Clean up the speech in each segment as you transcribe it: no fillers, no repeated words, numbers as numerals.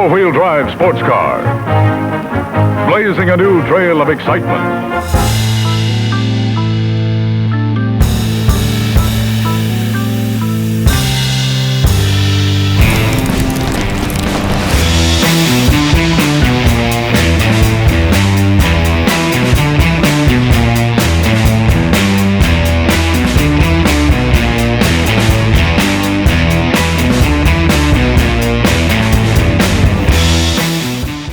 four-wheel drive sports car, blazing a new trail of excitement.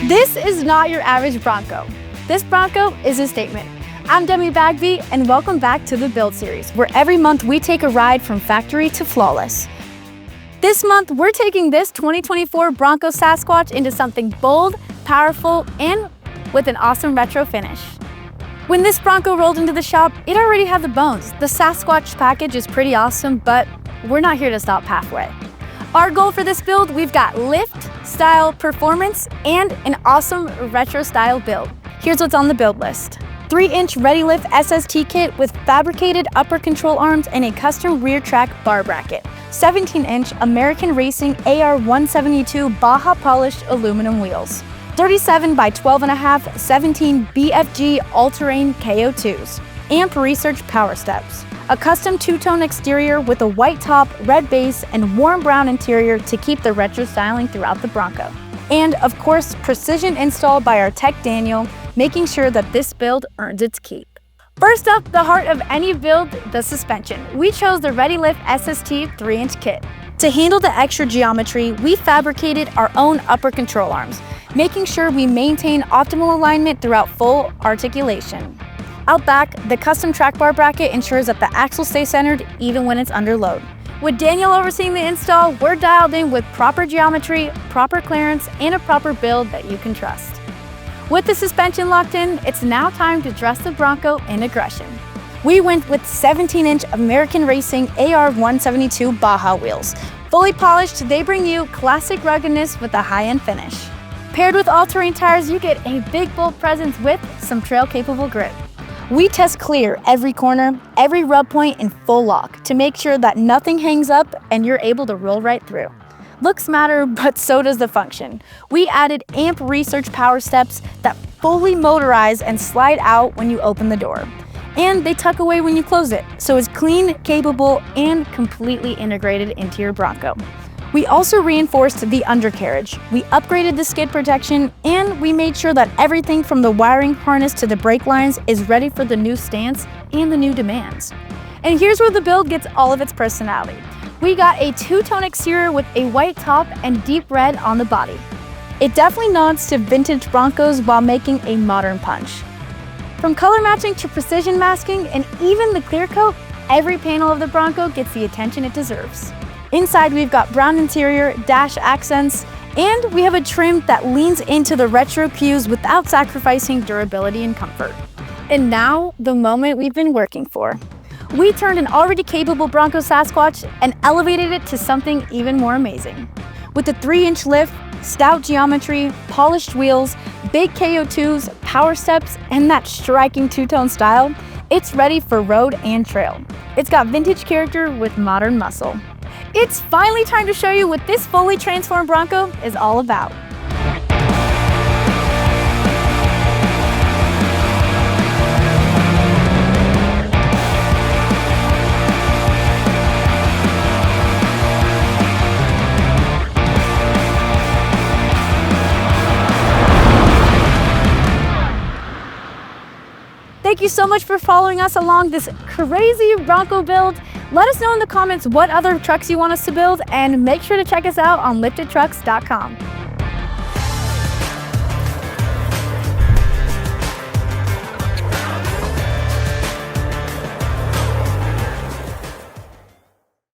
This is not your average Bronco. This Bronco is a statement. I'm Demi Bagby, and welcome back to the Build Series, where every month we take a ride from factory to flawless. This month, we're taking this 2024 Bronco Sasquatch into something bold, powerful, and with an awesome retro finish. When this Bronco rolled into the shop, it already had the bones. The Sasquatch package is pretty awesome, but we're not here to stop halfway. Our goal for this build, we've got lift, style, performance, and an awesome retro style build. Here's what's on the build list. 3-inch Ready Lift SST kit with fabricated upper control arms and a custom rear track bar bracket. 17-inch American Racing AR-172 Baja polished aluminum wheels. 37 by 12.5 17 BFG all-terrain KO2s. Amp Research power steps. A custom two-tone exterior with a white top, red base, and warm brown interior to keep the retro styling throughout the Bronco. And of course, precision install by our tech Daniel, making sure that this build earns its keep. First up, the heart of any build, the suspension. We chose the Ready Lift SST 3-inch kit. To handle the extra geometry, we fabricated our own upper control arms, making sure we maintain optimal alignment throughout full articulation. Out back, the custom track bar bracket ensures that the axle stays centered even when it's under load. With Daniel overseeing the install, we're dialed in with proper geometry, proper clearance, and a proper build that you can trust. With the suspension locked in, it's now time to dress the Bronco in aggression. We went with 17-inch American Racing AR-172 Baja wheels. Fully polished, they bring you classic ruggedness with a high-end finish. Paired with all-terrain tires, you get a big, bold presence with some trail-capable grip. We test clear every corner, every rub point in full lock to make sure that nothing hangs up and you're able to roll right through. Looks matter, but so does the function. We added Amp Research power steps that fully motorize and slide out when you open the door. And they tuck away when you close it, so it's clean, capable, and completely integrated into your Bronco. We also reinforced the undercarriage. We upgraded the skid protection, and we made sure that everything from the wiring harness to the brake lines is ready for the new stance and the new demands. And here's where the build gets all of its personality. We got a two-tone exterior with a white top and deep red on the body. It definitely nods to vintage Broncos while making a modern punch. From color matching to precision masking and even the clear coat, every panel of the Bronco gets the attention it deserves. Inside, we've got brown interior, dash accents, and we have a trim that leans into the retro cues without sacrificing durability and comfort. And now, the moment we've been working for. We turned an already capable Bronco Sasquatch and elevated it to something even more amazing. With the 3-inch lift, stout geometry, polished wheels, big KO2s, power steps, and that striking two-tone style, it's ready for road and trail. It's got vintage character with modern muscle. It's finally time to show you what this fully transformed Bronco is all about. Thank you so much for following us along this crazy Bronco build. Let us know in the comments what other trucks you want us to build, and make sure to check us out on liftedtrucks.com.